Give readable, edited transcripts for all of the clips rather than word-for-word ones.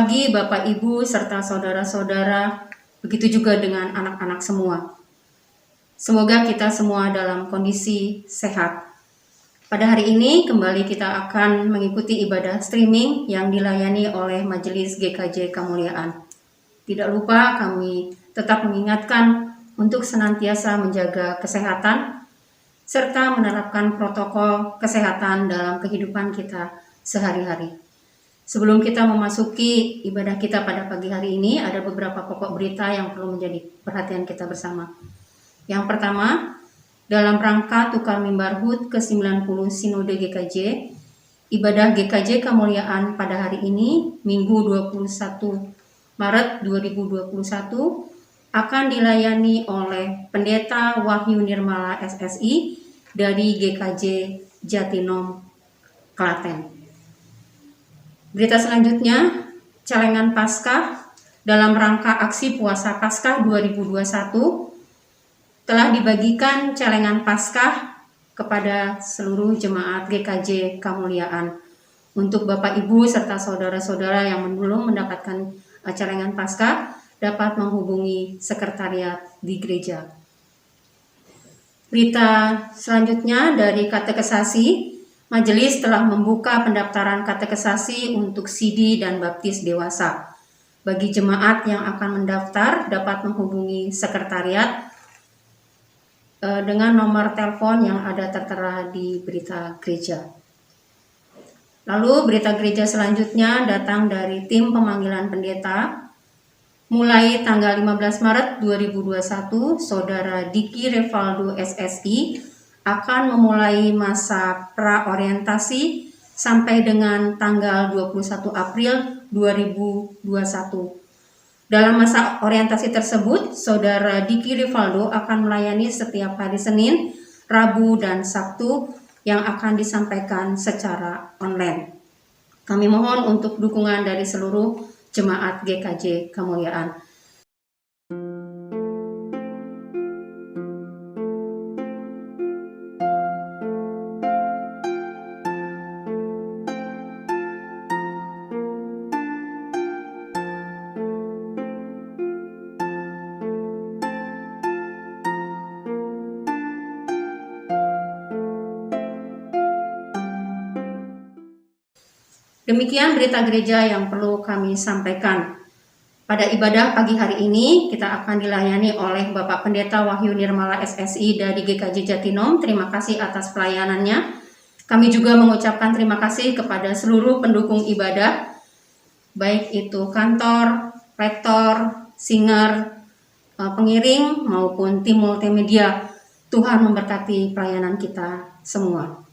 pagi Bapak Ibu serta saudara-saudara, begitu juga dengan anak-anak semua. Semoga kita semua dalam kondisi sehat. Pada hari ini kembali kita akan mengikuti ibadah streaming yang dilayani oleh Majelis GKJ Kemuliaan. Tidak lupa kami tetap mengingatkan untuk senantiasa menjaga kesehatan serta menerapkan protokol kesehatan dalam kehidupan kita sehari-hari. Sebelum kita memasuki ibadah kita pada pagi hari ini, ada beberapa pokok berita yang perlu menjadi perhatian kita bersama. Yang pertama, dalam rangka tukar mimbar HUT ke-90 Sinode GKJ, ibadah GKJ Kemuliaan pada hari ini, Minggu 21 Maret 2021, akan dilayani oleh Pendeta Wahyu Nirmala SSI dari GKJ Jatinom, Klaten. Berita selanjutnya, celengan Paskah dalam rangka aksi puasa Paskah 2021 telah dibagikan celengan Paskah kepada seluruh jemaat GKJ Kemuliaan. Untuk Bapak Ibu serta saudara-saudara yang belum mendapatkan celengan Paskah dapat menghubungi sekretariat di gereja. Berita selanjutnya dari katekesasi. Majelis telah membuka pendaftaran katekesasi untuk CD dan baptis dewasa. Bagi jemaat yang akan mendaftar dapat menghubungi sekretariat dengan nomor telepon yang ada tertera di berita gereja. Lalu berita gereja selanjutnya datang dari tim pemanggilan pendeta. Mulai tanggal 15 Maret 2021, Saudara Diki Revaldo SSI akan memulai masa praorientasi sampai dengan tanggal 21 April 2021. Dalam masa orientasi tersebut, Saudara Diki Revaldo akan melayani setiap hari Senin, Rabu, dan Sabtu yang akan disampaikan secara online. Kami mohon untuk dukungan dari seluruh jemaat GKJ Kemuliaan. Demikian berita gereja yang perlu kami sampaikan. Pada ibadah pagi hari ini, kita akan dilayani oleh Bapak Pendeta Wahyu Nirmala SSI dari GKJ Jatinom. Terima kasih atas pelayanannya. Kami juga mengucapkan terima kasih kepada seluruh pendukung ibadah, baik itu kantor, rektor, singer, pengiring, maupun tim multimedia. Tuhan memberkati pelayanan kita semua.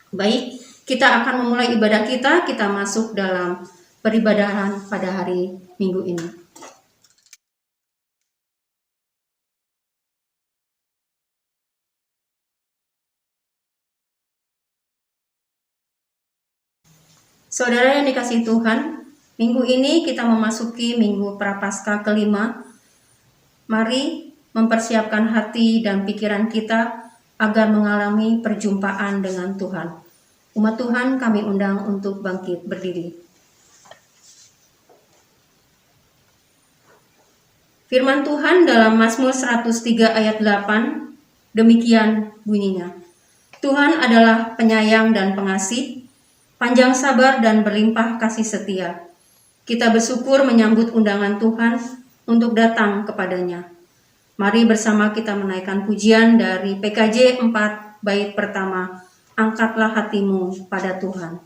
Baik, kita akan memulai ibadah kita masuk dalam peribadahan pada hari Minggu ini. Saudara yang dikasihi Tuhan, minggu ini kita memasuki Minggu Prapaskah kelima. Mari mempersiapkan hati dan pikiran kita agar mengalami perjumpaan dengan Tuhan. Umat Tuhan kami undang untuk bangkit berdiri. Firman Tuhan dalam Mazmur 103 ayat 8, demikian bunyinya. Tuhan adalah penyayang dan pengasih, panjang sabar dan berlimpah kasih setia. Kita bersyukur menyambut undangan Tuhan untuk datang kepadanya. Mari bersama kita menaikkan pujian dari PKJ 4 bait pertama. Angkatlah hatimu pada Tuhan.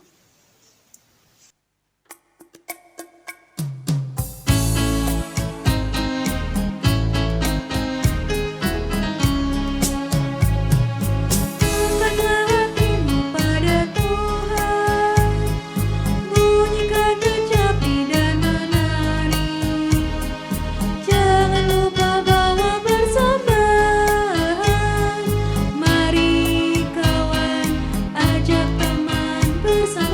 Bersama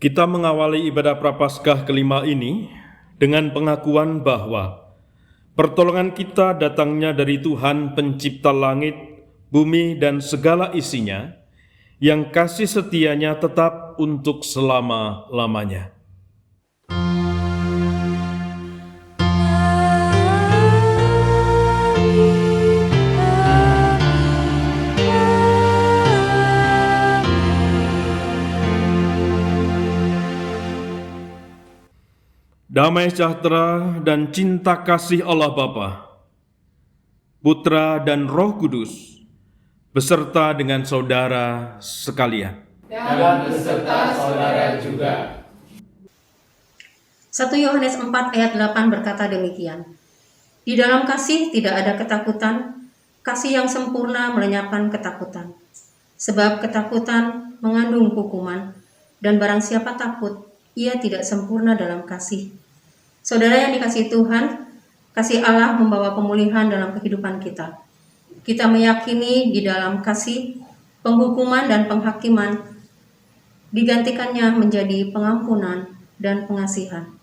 Kita mengawali ibadah Prapaskah kelima ini dengan pengakuan bahwa pertolongan kita datangnya dari Tuhan pencipta langit, bumi, dan segala isinya, yang kasih setianya tetap untuk selama-lamanya. Damai sejahtera dan cinta kasih Allah Bapa, Putra dan Roh Kudus, beserta dengan saudara sekalian. Dan beserta saudara juga. 1 Yohanes 4 ayat 8 berkata demikian. Di dalam kasih tidak ada ketakutan, kasih yang sempurna melenyapkan ketakutan. Sebab ketakutan mengandung hukuman, dan barang siapa takut, ia tidak sempurna dalam kasih. Saudara yang dikasihi Tuhan, kasih Allah membawa pemulihan dalam kehidupan kita. Kita meyakini di dalam kasih, penghukuman dan penghakiman digantikannya menjadi pengampunan dan pengasihan.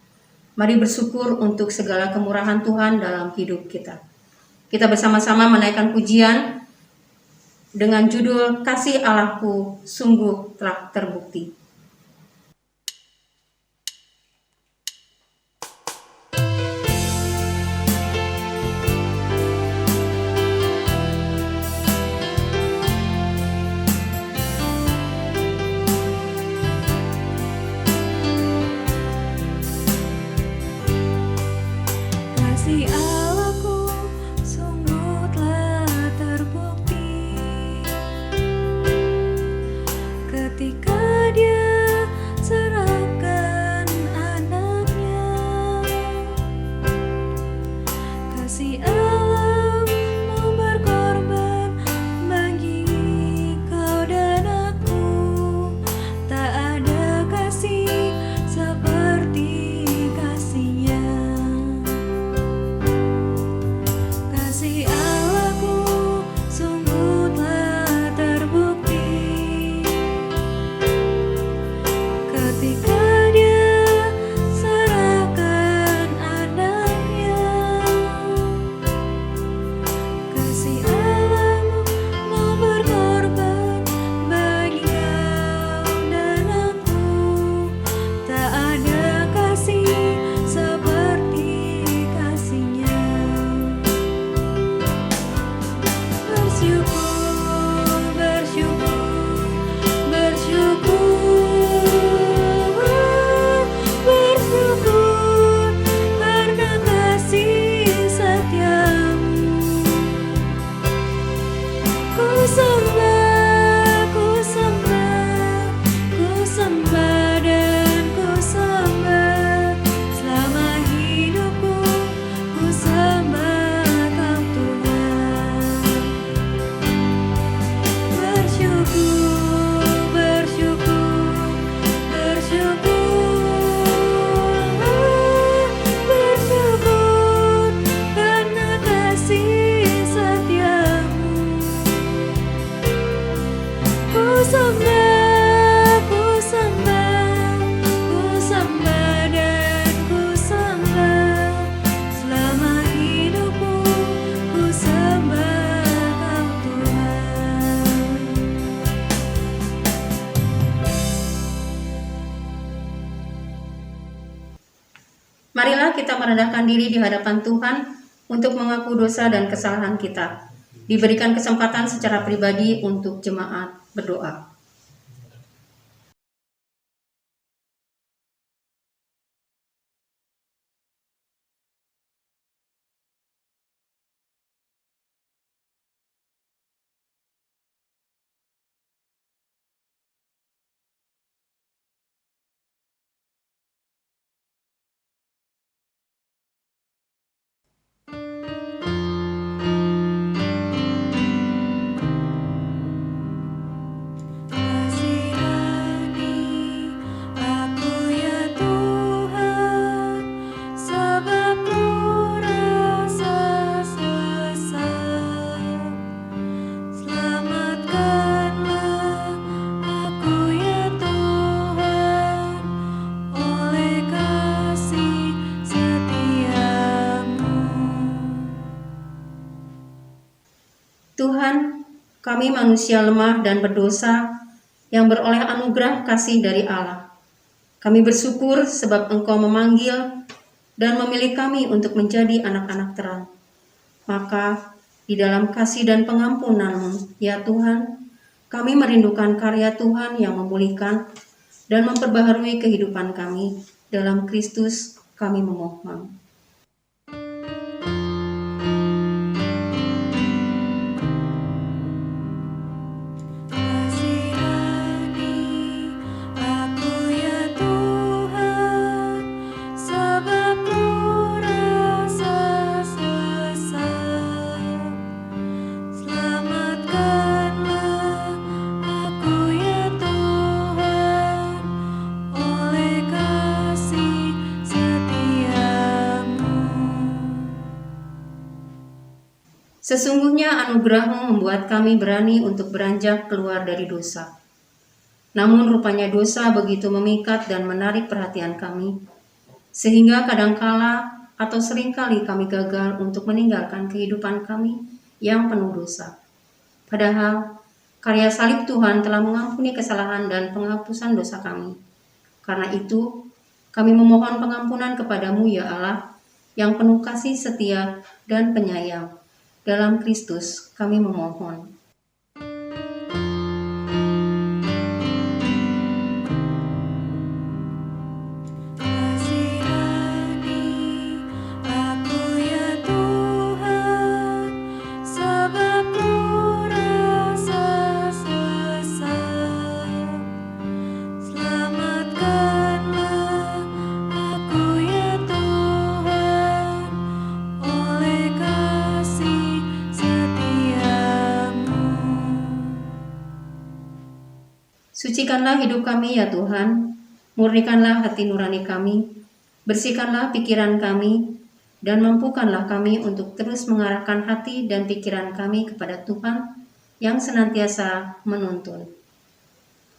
Mari bersyukur untuk segala kemurahan Tuhan dalam hidup kita. Kita bersama-sama menaikkan pujian dengan judul Kasih Allahku Sungguh Telah Terbukti. Kasih Allahku sungguh telah terbukti ketika Dia serahkan anaknya. Kasih Allah mau berkorban bagi kau dan aku. Tak ada kasih seperti kasih-Nya. Kasih Allahku sungguh telah terbukti ketika Dia serahkan anaknya. Kasih Allah mau berkorban bagi kau dan aku. Tak ada kasih seperti kasih-Nya. Bersyukur, bersyukur, bersyukur, bersyukur karena kasih setiamu. Ku sembah, ku sembah, ku sembah dan ku sembah. Selama hidupku ku sembah Kau Tuhan. Bersyukur, bersyukur, bersyukur, bersyukur karena kasih setiamu. Ku sembah, ku sembah, ku sembah dan ku sembah. Selama hidupku ku sembah Kau Tuhan. Marilah kita merendahkan diri di hadapan Tuhan untuk mengaku dosa dan kesalahan kita. Diberikan kesempatan secara pribadi untuk jemaat berdoa. Tuhan, kami manusia lemah dan berdosa yang beroleh anugerah kasih dari Allah. Kami bersyukur sebab Engkau memanggil dan memilih kami untuk menjadi anak-anak terang. Maka, di dalam kasih dan pengampunan-Mu, ya Tuhan, kami merindukan karya Tuhan yang memulihkan dan memperbaharui kehidupan kami. Dalam Kristus kami memohon. Kasihani aku ya Tuhan, sebab ku rasa sesat. Selamatkanlah aku ya Tuhan, oleh kasih setiamu. Sesungguhnya anugerah-Mu membuat kami berani untuk beranjak keluar dari dosa. Namun rupanya dosa begitu memikat dan menarik perhatian kami, sehingga kadangkala atau seringkali kami gagal untuk meninggalkan kehidupan kami yang penuh dosa. Padahal karya salib Tuhan telah mengampuni kesalahan dan penghapusan dosa kami. Karena itu, kami memohon pengampunan kepadamu ya Allah, yang penuh kasih setia dan penyayang. Dalam Kristus kami memohon. Kasihani aku ya Tuhan, sebab ku rasa sesat. Selamatkanlah aku ya Tuhan, oleh kasih setiamu. Sucikanlah hidup kami ya Tuhan, murnikanlah hati nurani kami, bersihkanlah pikiran kami, dan mampukanlah kami untuk terus mengarahkan hati dan pikiran kami kepada Tuhan yang senantiasa menuntun.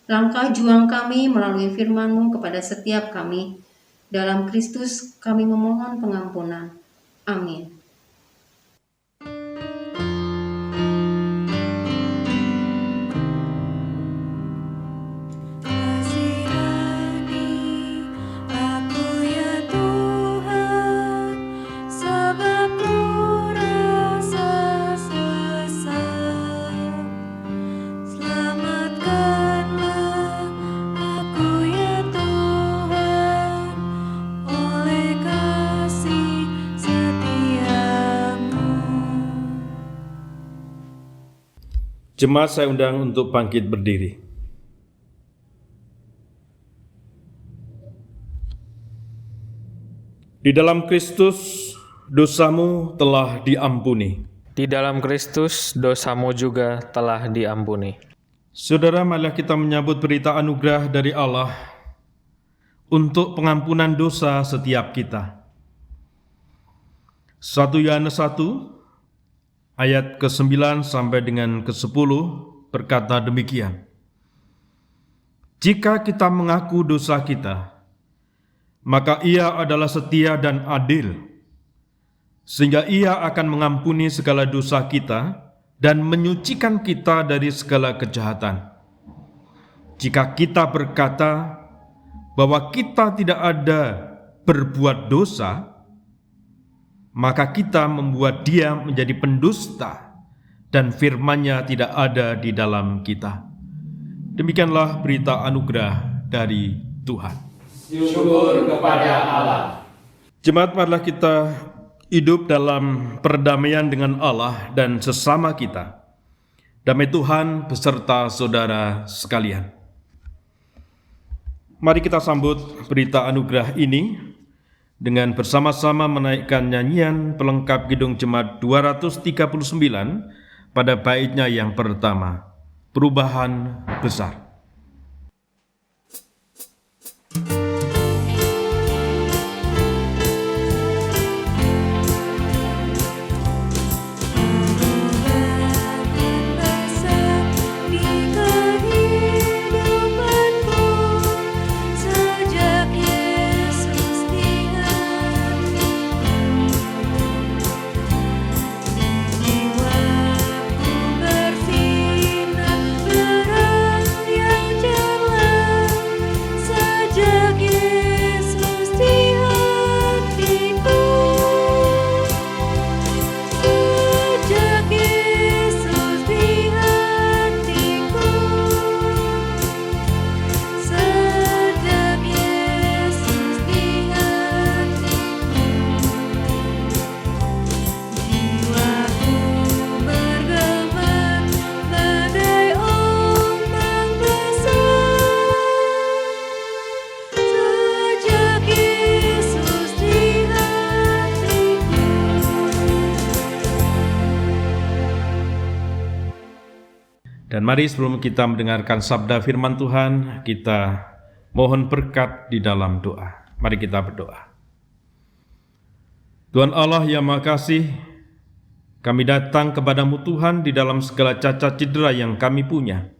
Langkah juang kami melalui firman-Mu kepada setiap kami. Dalam Kristus kami memohon pengampunan. Amin. Kasihani aku ya Tuhan, sebab ku rasa sesat. Selamatkanlah aku ya Tuhan, oleh kasih setiamu. Jemaat saya undang untuk bangkit berdiri. Di dalam Kristus, dosamu telah diampuni. Di dalam Kristus, dosamu juga telah diampuni. Saudara, marilah kita menyambut berita anugerah dari Allah untuk pengampunan dosa setiap kita. 1 Yohanes 1 ayat ke-9 sampai dengan ke-10 berkata demikian. Jika kita mengaku dosa kita, maka Ia adalah setia dan adil, sehingga Ia akan mengampuni segala dosa kita dan menyucikan kita dari segala kejahatan. Jika kita berkata bahwa kita tidak ada berbuat dosa, maka kita membuat Dia menjadi pendusta dan firman-Nya tidak ada di dalam kita. Demikianlah berita anugerah dari Tuhan. Syukur kepada Allah. Jemaat, marilah kita hidup dalam perdamaian dengan Allah dan sesama kita. Damai Tuhan beserta saudara sekalian. Mari kita sambut berita anugerah ini dengan bersama-sama menaikkan nyanyian pelengkap Kidung Jemaat 239 pada baitnya yang pertama, Perubahan Besar. Jiwaku Dan mari sebelum kita mendengarkan sabda firman Tuhan, kita mohon berkat di dalam doa. Mari kita berdoa. Tuhan Allah yang Maha Kasih, kami datang kepadamu Tuhan di dalam segala cacat cedera yang kami punya.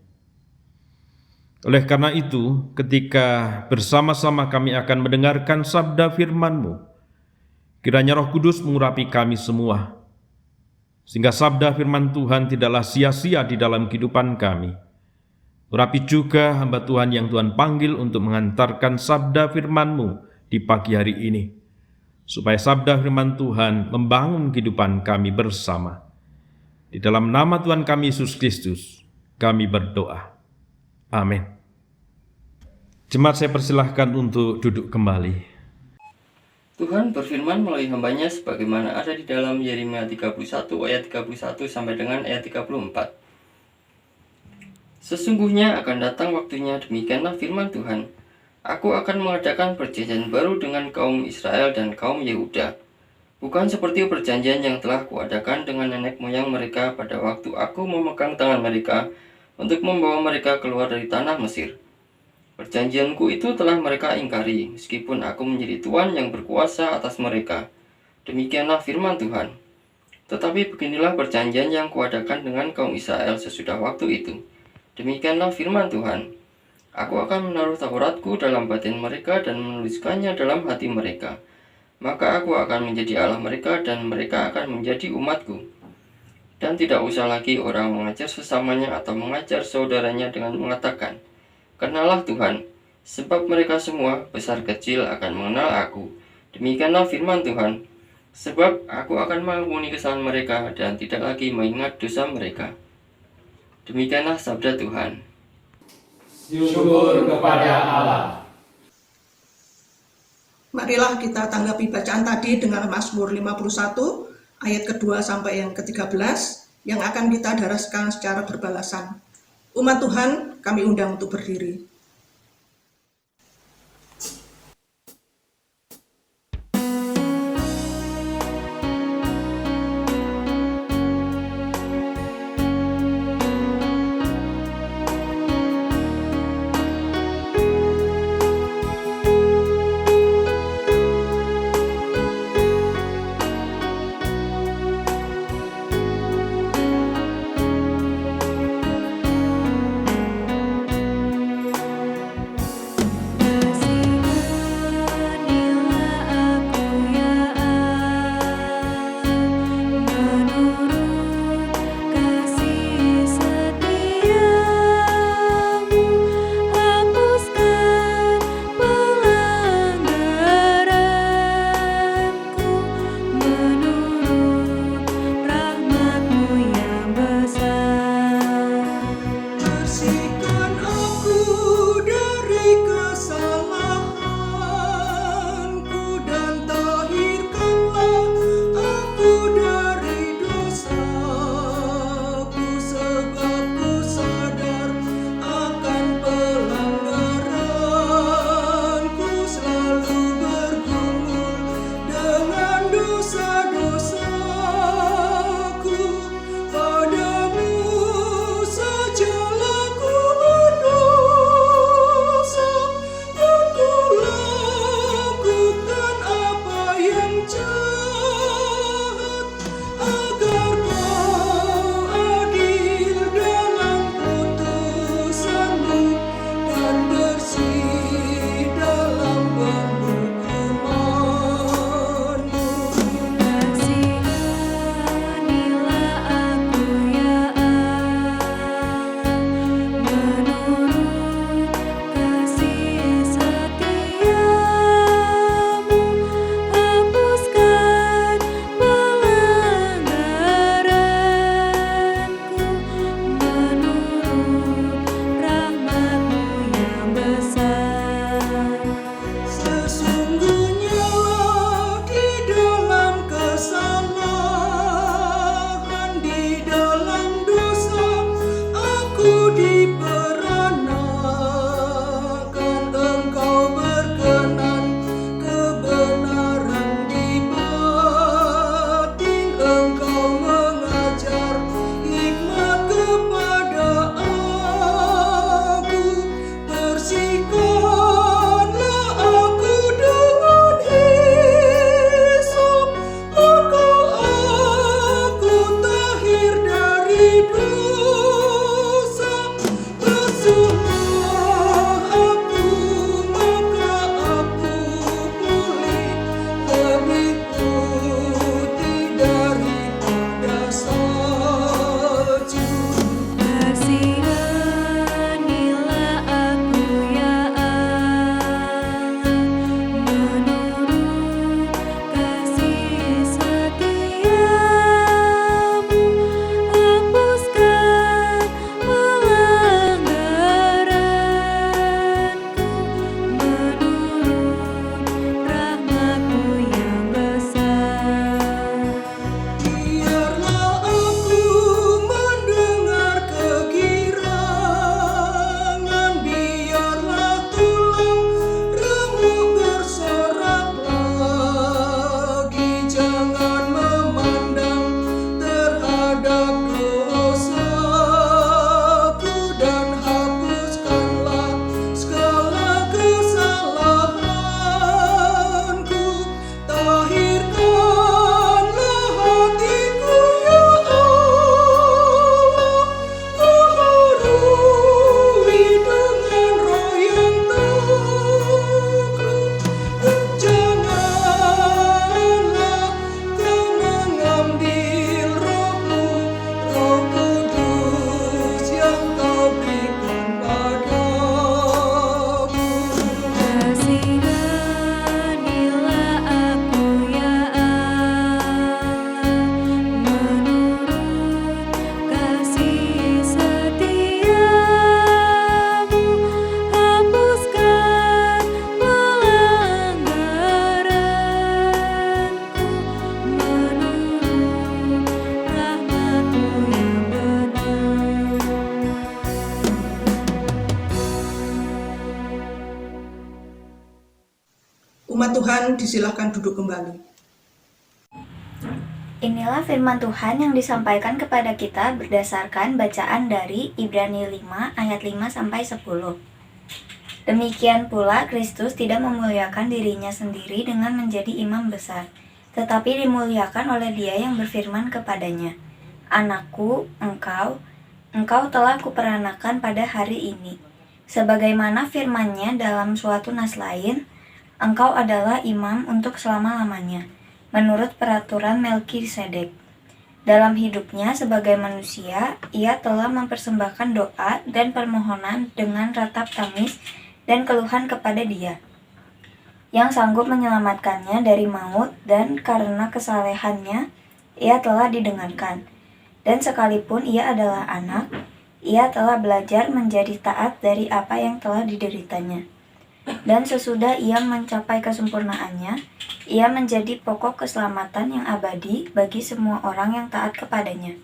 Oleh karena itu, ketika bersama-sama kami akan mendengarkan sabda firman-Mu, kiranya Roh Kudus mengurapi kami semua, sehingga sabda firman Tuhan tidaklah sia-sia di dalam kehidupan kami. Urapi juga hamba Tuhan yang Tuhan panggil untuk mengantarkan sabda firman-Mu di pagi hari ini, supaya sabda firman Tuhan membangun kehidupan kami bersama. Di dalam nama Tuhan kami Yesus Kristus, kami berdoa. Amin. Jemaat, saya persilahkan untuk duduk kembali. Tuhan berfirman melalui hambanya sebagaimana ada di dalam Yeremia 31 ayat 31 sampai dengan ayat 34. Sesungguhnya akan datang waktunya, demikianlah firman Tuhan. Aku akan mengadakan perjanjian baru dengan kaum Israel dan kaum Yehuda. Bukan seperti perjanjian yang telah kuadakan dengan nenek moyang mereka pada waktu aku memegang tangan mereka untuk membawa mereka keluar dari tanah Mesir. Perjanjianku itu telah mereka ingkari, meskipun aku menjadi Tuhan yang berkuasa atas mereka. Demikianlah firman Tuhan. Tetapi beginilah perjanjian yang kuadakan dengan kaum Israel sesudah waktu itu. Demikianlah firman Tuhan. Aku akan menaruh Tauratku dalam batin mereka dan menuliskannya dalam hati mereka. Maka aku akan menjadi Allah mereka dan mereka akan menjadi umatku. Dan tidak usah lagi orang mengajar sesamanya atau mengajar saudaranya dengan mengatakan, "Kenalah Tuhan," sebab mereka semua, besar kecil, akan mengenal aku. Demikianlah firman Tuhan. Sebab aku akan mengampuni kesalahan mereka dan tidak lagi mengingat dosa mereka. Demikianlah sabda Tuhan. Syukur kepada Allah. Marilah kita tanggapi bacaan tadi dengan Mazmur 51 ayat kedua sampai yang ke-13 yang akan kita daraskan secara berbalasan. Umat Tuhan, kami undang untuk berdiri. Tuhan, disilahkan duduk kembali. Inilah firman Tuhan yang disampaikan kepada kita berdasarkan bacaan dari Ibrani 5 ayat 5-10. Demikian pula Kristus tidak memuliakan dirinya sendiri dengan menjadi imam besar, tetapi dimuliakan oleh Dia yang berfirman kepadanya, "Anakku, engkau telah kuperanakan pada hari ini." Sebagaimana firman-Nya dalam suatu nas lain, "Engkau adalah imam untuk selama-lamanya," menurut peraturan Melkisedek. Dalam hidupnya sebagai manusia, ia telah mempersembahkan doa dan permohonan dengan ratap tangis dan keluhan kepada Dia, yang sanggup menyelamatkannya dari maut, dan karena kesalehannya ia telah didengarkan. Dan sekalipun ia adalah anak, ia telah belajar menjadi taat dari apa yang telah dideritanya. Dan sesudah ia mencapai kesempurnaannya, ia menjadi pokok keselamatan yang abadi bagi semua orang yang taat kepadanya.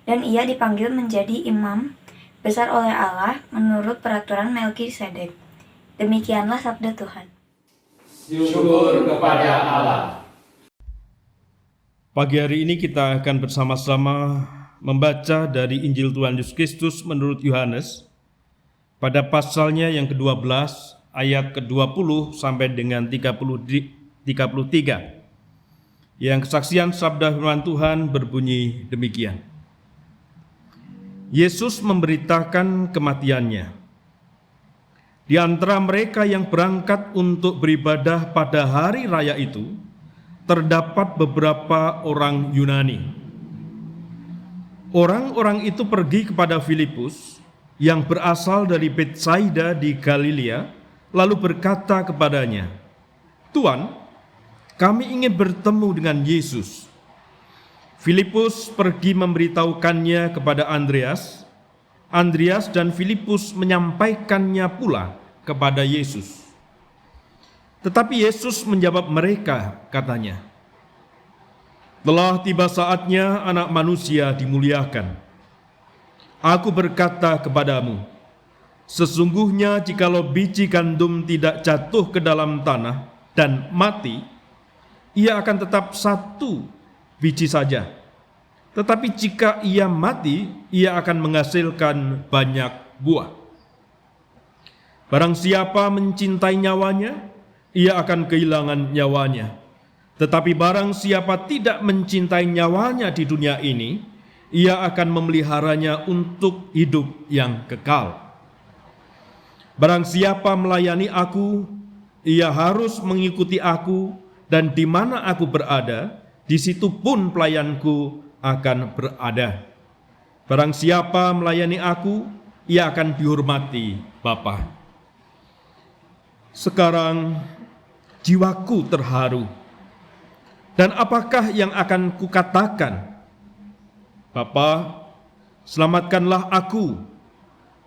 Dan ia dipanggil menjadi imam besar oleh Allah menurut peraturan Melkisedek. Demikianlah sabda Tuhan. Syukur kepada Allah. Pagi hari ini kita akan bersama-sama membaca dari Injil Tuhan Yesus Kristus menurut Yohanes pada pasalnya yang ke-12 ayat ke-20 sampai dengan 33. Yang kesaksian sabda firman Tuhan berbunyi demikian. Yesus memberitakan kematiannya. Di antara mereka yang berangkat untuk beribadah pada hari raya itu, terdapat beberapa orang Yunani. Orang-orang itu pergi kepada Filipus yang berasal dari Betsaida di Galilea, lalu berkata kepadanya, "Tuan, kami ingin bertemu dengan Yesus." Filipus pergi memberitahukannya kepada Andreas. Andreas dan Filipus menyampaikannya pula kepada Yesus. Tetapi Yesus menjawab mereka, katanya, "Telah tiba saatnya Anak Manusia dimuliakan. Aku berkata kepadamu, sesungguhnya jikalau biji gandum tidak jatuh ke dalam tanah dan mati, ia akan tetap satu biji saja. Tetapi jika ia mati, ia akan menghasilkan banyak buah. Barang siapa mencintai nyawanya, ia akan kehilangan nyawanya. Tetapi barang siapa tidak mencintai nyawanya di dunia ini, ia akan memeliharanya untuk hidup yang kekal. Barang siapa melayani aku, ia harus mengikuti aku, dan di mana aku berada, di situ pun pelayanku akan berada. Barang siapa melayani aku, ia akan dihormati Bapa." Sekarang jiwaku terharu. Dan apakah yang akan kukatakan? Bapa, selamatkanlah aku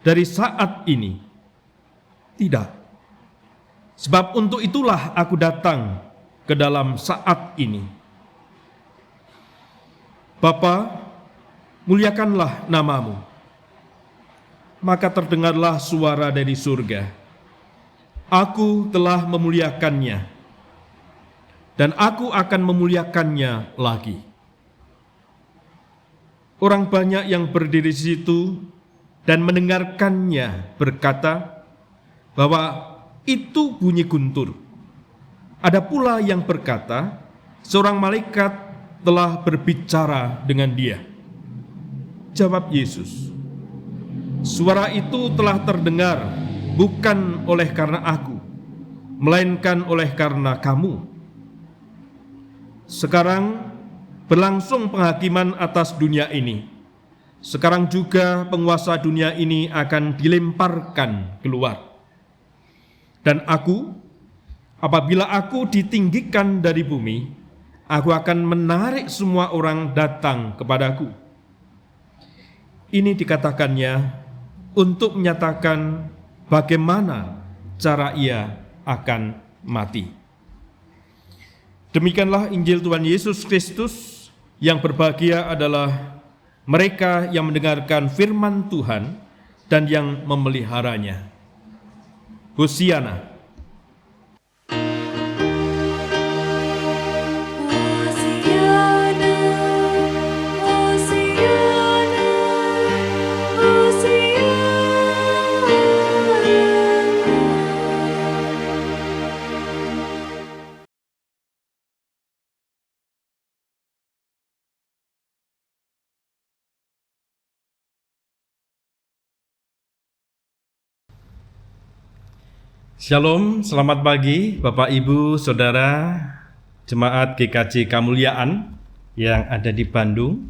dari saat ini. Tidak. Sebab untuk itulah aku datang ke dalam saat ini. Bapa, muliakanlah namamu. Maka terdengarlah suara dari surga. Aku telah memuliakannya, dan aku akan memuliakannya lagi. Orang banyak yang berdiri di situ dan mendengarkannya berkata bahwa itu bunyi guntur. Ada pula yang berkata, seorang malaikat telah berbicara dengan dia. Jawab Yesus, "Suara itu telah terdengar bukan oleh karena aku, melainkan oleh karena kamu. Sekarang berlangsung penghakiman atas dunia ini. Sekarang juga penguasa dunia ini akan dilemparkan keluar. Dan aku, apabila aku ditinggikan dari bumi, aku akan menarik semua orang datang kepadaku." Ini dikatakannya untuk menyatakan bagaimana cara ia akan mati. Demikianlah Injil Tuhan Yesus Kristus. Yang berbahagia adalah mereka yang mendengarkan firman Tuhan dan yang memeliharanya. Hosiana. Shalom, selamat pagi Bapak Ibu, Saudara, Jemaat GKJ Kemuliaan yang ada di Bandung.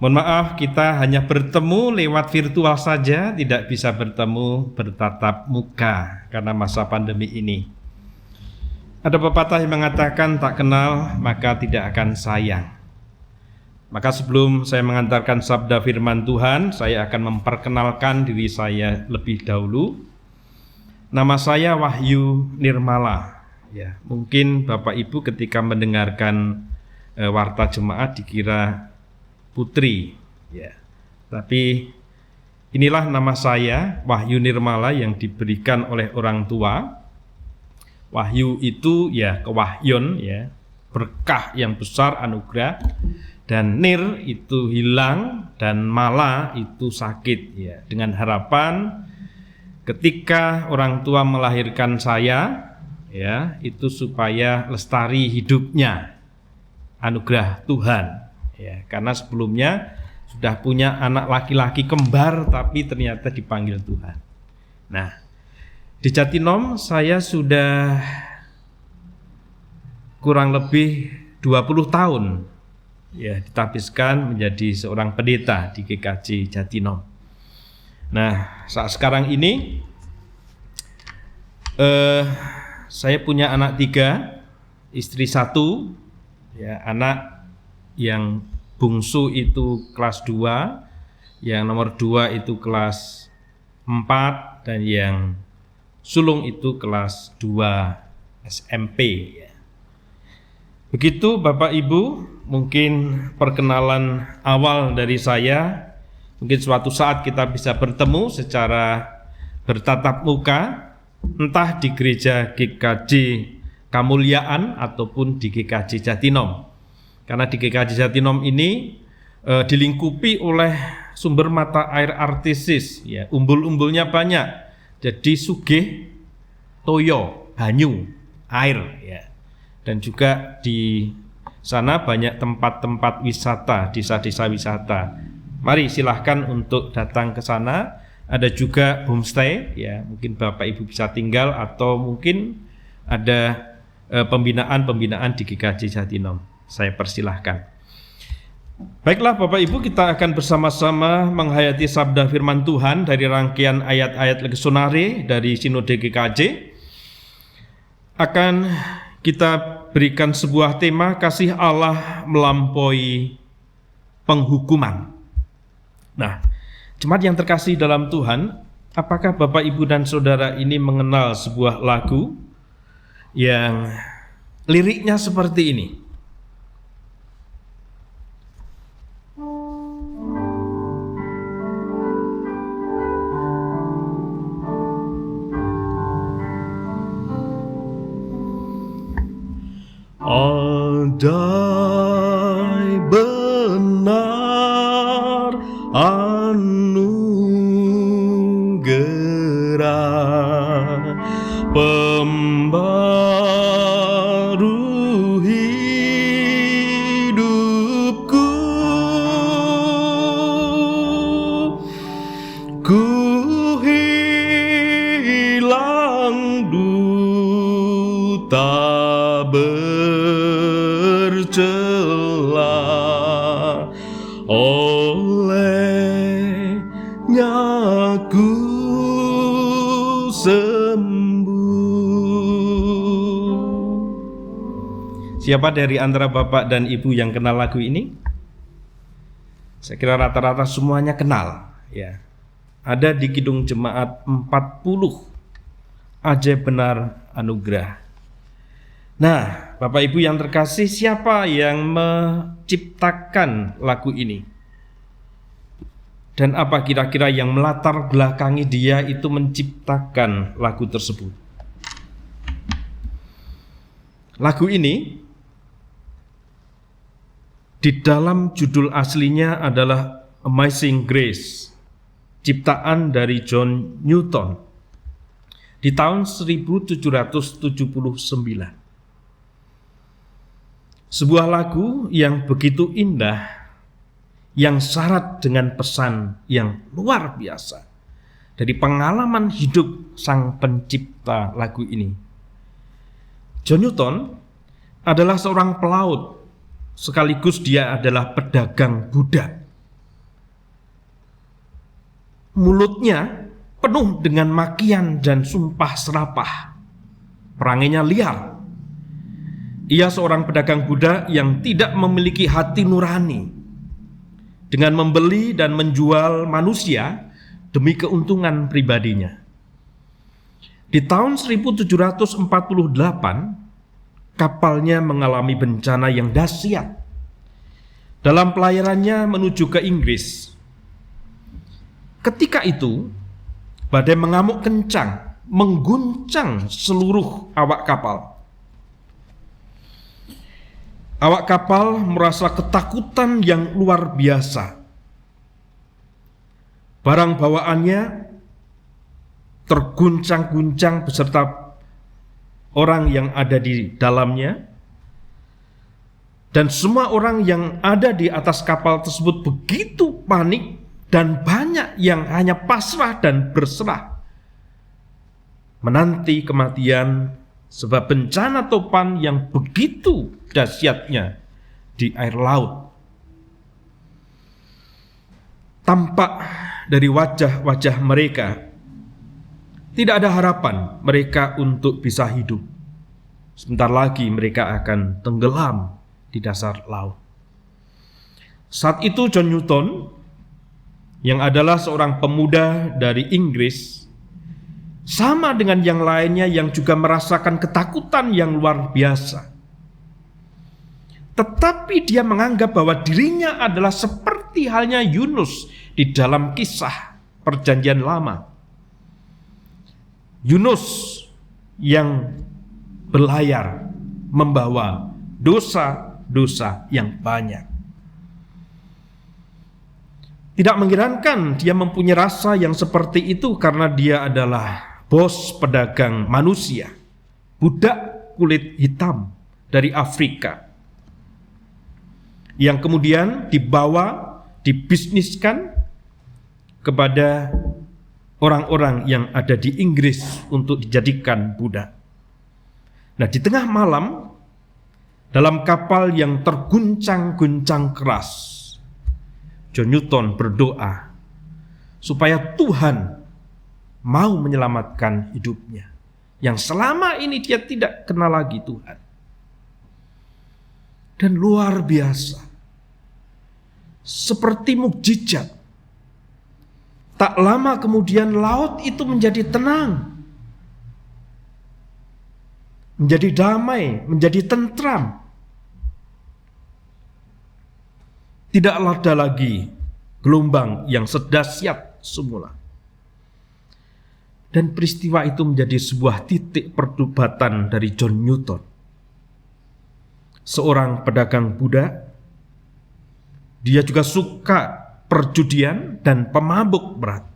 Mohon maaf, kita hanya bertemu lewat virtual saja, tidak bisa bertemu bertatap muka karena masa pandemi ini. Ada pepatah yang mengatakan tak kenal maka tidak akan sayang. Maka sebelum saya mengantarkan sabda firman Tuhan, saya akan memperkenalkan diri saya lebih dahulu. Nama saya Wahyu Nirmala. Ya, mungkin Bapak Ibu ketika mendengarkan warta jemaat dikira putri. Ya, tapi inilah nama saya, Wahyu Nirmala, yang diberikan oleh orang tua. Wahyu itu ya kewahyon, ya berkah yang besar, anugerah. Dan nir itu hilang dan mala itu sakit. Ya, dengan harapan ketika orang tua melahirkan saya, ya, itu supaya lestari hidupnya, anugerah Tuhan, ya, karena sebelumnya sudah punya anak laki-laki kembar, tapi ternyata dipanggil Tuhan. Nah, di Jatinom saya sudah kurang lebih 20 tahun, ya, ditabiskan menjadi seorang pendeta di GKJ Jatinom. Nah, saat sekarang ini saya punya anak 3, istri 1, ya, anak yang bungsu itu kelas 2, yang nomor 2 itu kelas 4, dan yang sulung itu kelas 2 SMP. Ya. Begitu Bapak Ibu, mungkin perkenalan awal dari saya. Mungkin suatu saat kita bisa bertemu secara bertatap muka, entah di gereja GKJ Kemuliaan ataupun di GKJ Jatinom. Karena di GKJ Jatinom ini dilingkupi oleh sumber mata air artesis, ya, umbul-umbulnya banyak. Jadi sugih, toyo, banyu, air, ya. Dan juga di sana banyak tempat-tempat wisata, desa-desa wisata. Mari silahkan untuk datang ke sana. Ada juga homestay, ya, mungkin Bapak Ibu bisa tinggal, atau mungkin ada pembinaan di GKJ Jatinom. Saya persilahkan. Baiklah Bapak Ibu, kita akan bersama-sama menghayati sabda firman Tuhan dari rangkaian ayat-ayat leksionare dari Sinode GKJ. Akan kita berikan sebuah tema, kasih Allah melampaui penghukuman. Nah, jemaat yang terkasih dalam Tuhan, apakah Bapak Ibu dan Saudara ini mengenal sebuah lagu yang liriknya seperti ini? Andai benar anugerah pembaru hidupku, ku hilang duta bercela, olehnya ku sembuh. Siapa dari antara Bapak dan Ibu yang kenal lagu ini? Saya kira rata-rata semuanya kenal, ya. Ada di Kidung Jemaat 40, Ajaib Benar Anugerah. Nah, Bapak Ibu yang terkasih, siapa yang menciptakan lagu ini? Dan apa kira-kira yang melatar belakangi dia itu menciptakan lagu tersebut? Lagu ini di dalam judul aslinya adalah Amazing Grace, ciptaan dari John Newton di tahun 1779. Sebuah lagu yang begitu indah, yang syarat dengan pesan yang luar biasa, dari pengalaman hidup sang pencipta lagu ini. John Newton adalah seorang pelaut, sekaligus dia adalah pedagang budak. Mulutnya penuh dengan makian dan sumpah serapah. Perangainya liar. Ia seorang pedagang budak yang tidak memiliki hati nurani, dengan membeli dan menjual manusia demi keuntungan pribadinya. Di tahun 1748, kapalnya mengalami bencana yang dahsyat dalam pelayarannya menuju ke Inggris. Ketika itu, badai mengamuk kencang, mengguncang seluruh awak kapal. Awak kapal merasa ketakutan yang luar biasa. Barang bawaannya terguncang-guncang beserta orang yang ada di dalamnya. Dan semua orang yang ada di atas kapal tersebut begitu panik, dan banyak yang hanya pasrah dan berserah menanti kematian sebab bencana topan yang begitu dahsyatnya di air laut. Tampak dari wajah-wajah mereka tidak ada harapan mereka untuk bisa hidup. Sebentar lagi mereka akan tenggelam di dasar laut. Saat itu John Newton, yang adalah seorang pemuda dari Inggris, sama dengan yang lainnya yang juga merasakan ketakutan yang luar biasa. Tetapi dia menganggap bahwa dirinya adalah seperti halnya Yunus di dalam kisah Perjanjian Lama. Yunus yang berlayar membawa dosa-dosa yang banyak. Tidak mengherankan dia mempunyai rasa yang seperti itu karena dia adalah bos pedagang manusia, budak kulit hitam dari Afrika, yang kemudian dibawa, dibisniskan kepada orang-orang yang ada di Inggris untuk dijadikan budak. Nah, di tengah malam, dalam kapal yang terguncang-guncang keras, John Newton berdoa supaya Tuhan mau menyelamatkan hidupnya, yang selama ini dia tidak kenal lagi Tuhan. Dan luar biasa, seperti mukjizat, tak lama kemudian laut itu menjadi tenang, menjadi damai, menjadi tentram. Tidak ada lagi gelombang yang sedahsyat semula. Dan peristiwa itu menjadi sebuah titik perdebatan dari John Newton, seorang pedagang budak. Dia juga suka perjudian dan pemabuk berat.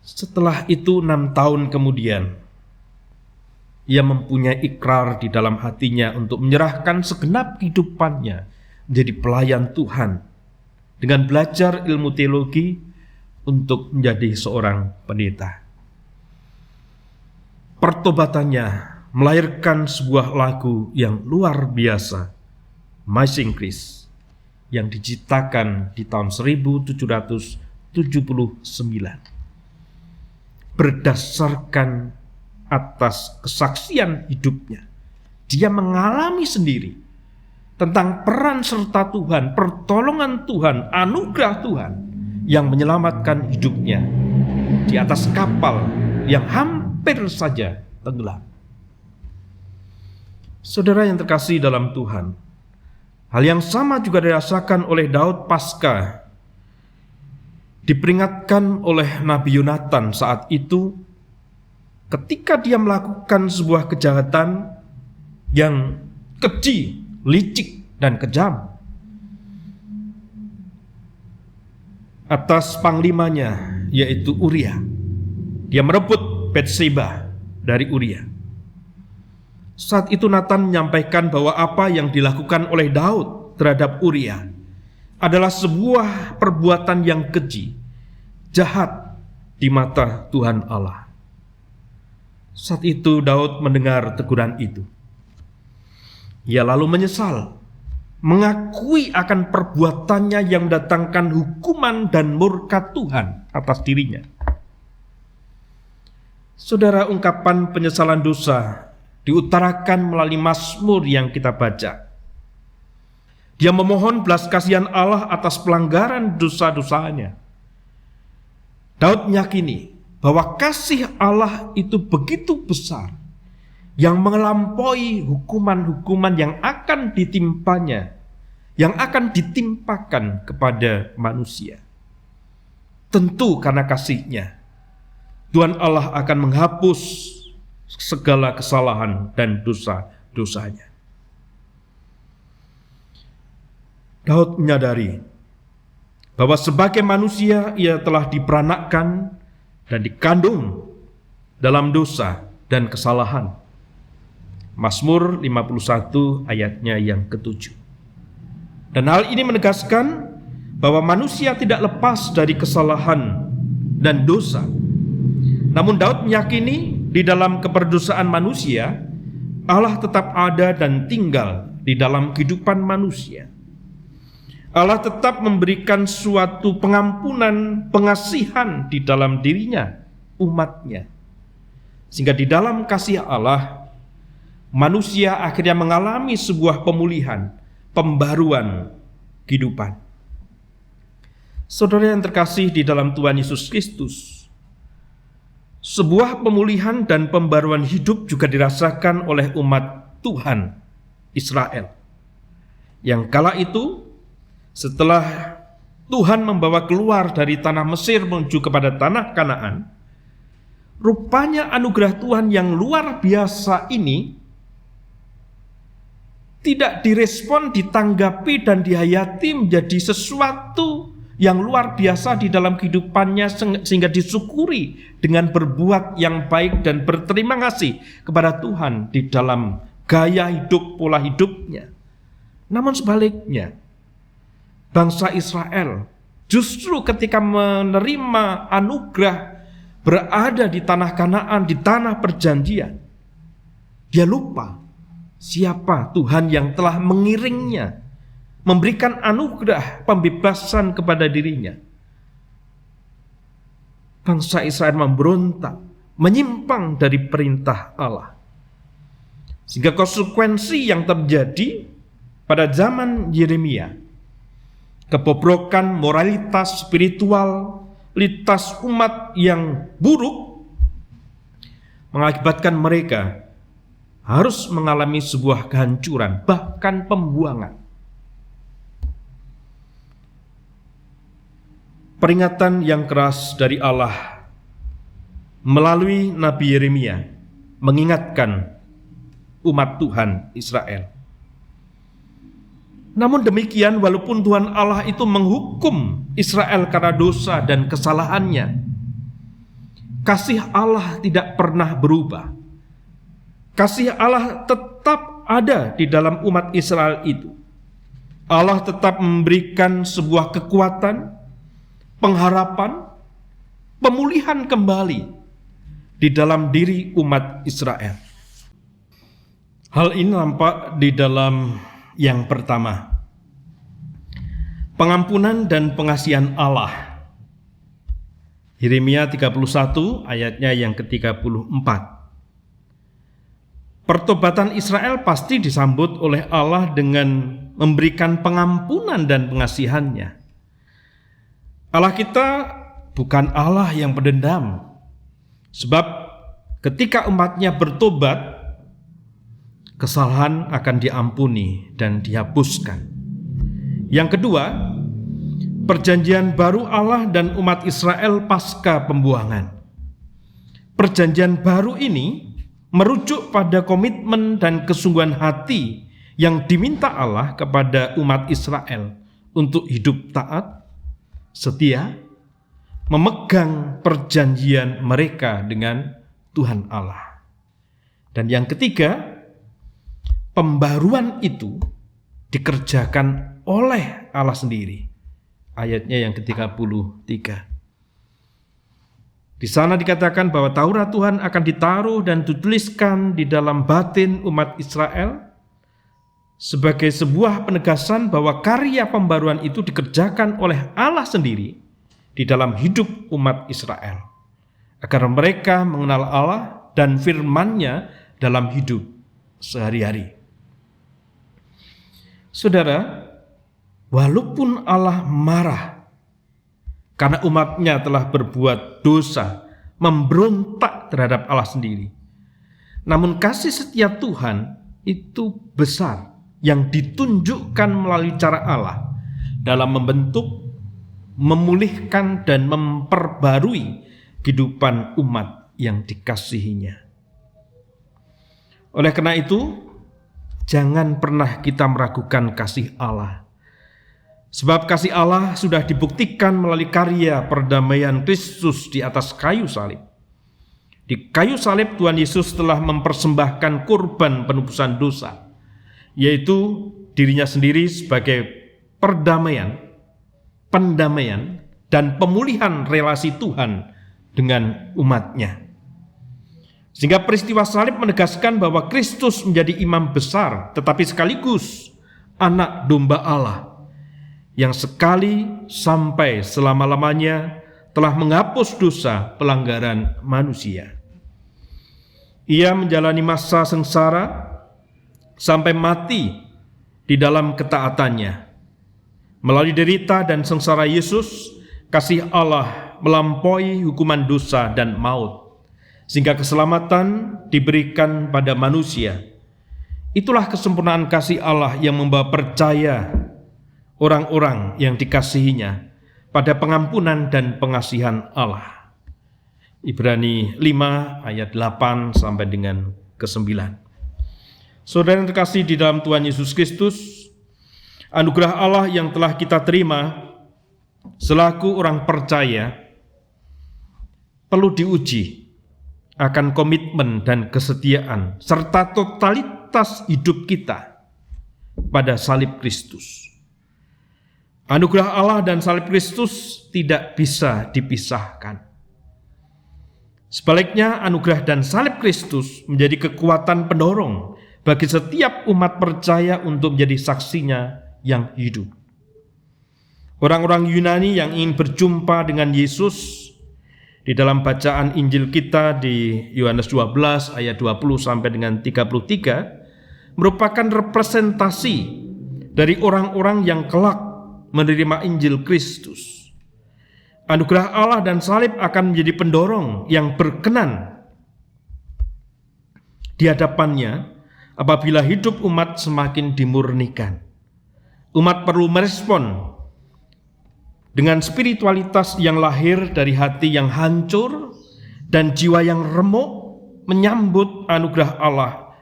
Setelah itu 6 tahun kemudian, ia mempunyai ikrar di dalam hatinya untuk menyerahkan segenap kehidupannya menjadi pelayan Tuhan dengan belajar ilmu teologi untuk menjadi seorang pendeta. Pertobatannya melahirkan sebuah lagu yang luar biasa, Amazing Grace, yang diciptakan di tahun 1779 berdasarkan atas kesaksian hidupnya. Dia mengalami sendiri tentang peran serta Tuhan, pertolongan Tuhan, anugerah Tuhan yang menyelamatkan hidupnya di atas kapal yang hampir saja tenggelam. Saudara yang terkasih dalam Tuhan, hal yang sama juga dirasakan oleh Daud pasca diperingatkan oleh Nabi Yonatan saat itu ketika dia melakukan sebuah kejahatan yang keji, licik, dan kejam atas panglimanya, yaitu Uria. Dia merebut Batseba dari Uria. Saat itu Nathan menyampaikan bahwa apa yang dilakukan oleh Daud terhadap Uria adalah sebuah perbuatan yang keji, jahat di mata Tuhan Allah. Saat itu Daud mendengar teguran itu. Ia lalu menyesal, mengakui akan perbuatannya yang mendatangkan hukuman dan murka Tuhan atas dirinya. Saudara, ungkapan penyesalan dosa diutarakan melalui Mazmur yang kita baca. Dia memohon belas kasihan Allah atas pelanggaran dosa-dosanya. Daud meyakini bahwa kasih Allah itu begitu besar, yang melampaui hukuman-hukuman yang akan ditimpanya, yang akan ditimpakan kepada manusia. Tentu karena kasih-Nya, Tuhan Allah akan menghapus segala kesalahan dan dosa-dosanya. Daud menyadari bahwa sebagai manusia ia telah diperanakkan dan dikandung dalam dosa dan kesalahan. Mazmur 51 ayatnya yang ke-7. Dan hal ini menegaskan bahwa manusia tidak lepas dari kesalahan dan dosa. Namun Daud meyakini di dalam keberdosaan manusia, Allah tetap ada dan tinggal di dalam kehidupan manusia. Allah tetap memberikan suatu pengampunan, pengasihan di dalam dirinya, umatnya. Sehingga di dalam kasih Allah, manusia akhirnya mengalami sebuah pemulihan, pembaruan kehidupan. Saudara yang terkasih di dalam Tuhan Yesus Kristus, sebuah pemulihan dan pembaruan hidup juga dirasakan oleh umat Tuhan Israel. Yang kala itu, setelah Tuhan membawa keluar dari tanah Mesir menuju kepada tanah Kanaan, rupanya anugerah Tuhan yang luar biasa ini tidak direspon, ditanggapi, dan dihayati menjadi sesuatu yang luar biasa di dalam kehidupannya, sehingga disyukuri dengan berbuat yang baik dan berterima kasih kepada Tuhan di dalam gaya hidup, pola hidupnya. Namun sebaliknya, bangsa Israel justru ketika menerima anugerah berada di tanah Kanaan, di tanah perjanjian, dia lupa siapa Tuhan yang telah mengiringnya, memberikan anugerah pembebasan kepada dirinya. Bangsa Israel memberontak, menyimpang dari perintah Allah. Sehingga konsekuensi yang terjadi pada zaman Yeremia, kebobrokan moralitas spiritual, litas umat yang buruk, mengakibatkan mereka harus mengalami sebuah kehancuran, bahkan pembuangan. Peringatan yang keras dari Allah melalui Nabi Yeremia mengingatkan umat Tuhan Israel. Namun demikian, walaupun Tuhan Allah itu menghukum Israel karena dosa dan kesalahannya, kasih Allah tidak pernah berubah. Kasih Allah tetap ada di dalam umat Israel itu. Allah tetap memberikan sebuah kekuatan, pengharapan, pemulihan kembali di dalam diri umat Israel. Hal ini nampak di dalam yang pertama, pengampunan dan pengasihan Allah. Yeremia 31 ayatnya yang ke-34. Pertobatan Israel pasti disambut oleh Allah dengan memberikan pengampunan dan pengasihannya. Allah kita bukan Allah yang pendendam. Sebab ketika umatnya bertobat, kesalahan akan diampuni dan dihapuskan. Yang kedua, perjanjian baru Allah dan umat Israel pasca pembuangan. Perjanjian baru ini merujuk pada komitmen dan kesungguhan hati yang diminta Allah kepada umat Israel untuk hidup taat, setia, memegang perjanjian mereka dengan Tuhan Allah. Dan yang ketiga, pembaruan itu dikerjakan oleh Allah sendiri. Ayatnya yang ke-33. Di sana dikatakan bahwa Taurat Tuhan akan ditaruh dan dituliskan di dalam batin umat Israel sebagai sebuah penegasan bahwa karya pembaruan itu dikerjakan oleh Allah sendiri di dalam hidup umat Israel, agar mereka mengenal Allah dan firman-Nya dalam hidup sehari-hari. Saudara, walaupun Allah marah karena umatnya telah berbuat dosa, memberontak terhadap Allah sendiri, namun kasih setia Tuhan itu besar, yang ditunjukkan melalui cara Allah dalam membentuk, memulihkan, dan memperbarui kehidupan umat yang dikasihinya. Oleh karena itu, jangan pernah kita meragukan kasih Allah. Sebab kasih Allah sudah dibuktikan melalui karya perdamaian Kristus di atas kayu salib. Di kayu salib Tuhan Yesus telah mempersembahkan kurban penebusan dosa, yaitu dirinya sendiri sebagai perdamaian, pendamaian, dan pemulihan relasi Tuhan dengan umatnya. Sehingga peristiwa salib menegaskan bahwa Kristus menjadi imam besar, tetapi sekaligus anak domba Allah, yang sekali sampai selama-lamanya telah menghapus dosa pelanggaran manusia. Ia menjalani masa sengsara sampai mati di dalam ketaatannya. Melalui derita dan sengsara Yesus, kasih Allah melampaui hukuman dosa dan maut, sehingga keselamatan diberikan pada manusia. Itulah kesempurnaan kasih Allah yang membawa percaya orang-orang yang dikasihinya pada pengampunan dan pengasihan Allah. Ibrani 5 ayat 8 sampai dengan ke-9. Saudara yang terkasih di dalam Tuhan Yesus Kristus, anugerah Allah yang telah kita terima selaku orang percaya perlu diuji akan komitmen dan kesetiaan serta totalitas hidup kita pada salib Kristus. Anugerah Allah dan salib Kristus tidak bisa dipisahkan. Sebaliknya, anugerah dan salib Kristus menjadi kekuatan pendorong bagi setiap umat percaya untuk menjadi saksinya yang hidup. Orang-orang Yunani yang ingin berjumpa dengan Yesus di dalam bacaan Injil kita di Yohanes 12 ayat 20 sampai dengan 33 merupakan representasi dari orang-orang yang kelak menerima Injil Kristus. Anugerah Allah dan salib akan menjadi pendorong yang berkenan di hadapannya apabila hidup umat semakin dimurnikan. Umat perlu merespon dengan spiritualitas yang lahir dari hati yang hancur dan jiwa yang remuk menyambut anugerah Allah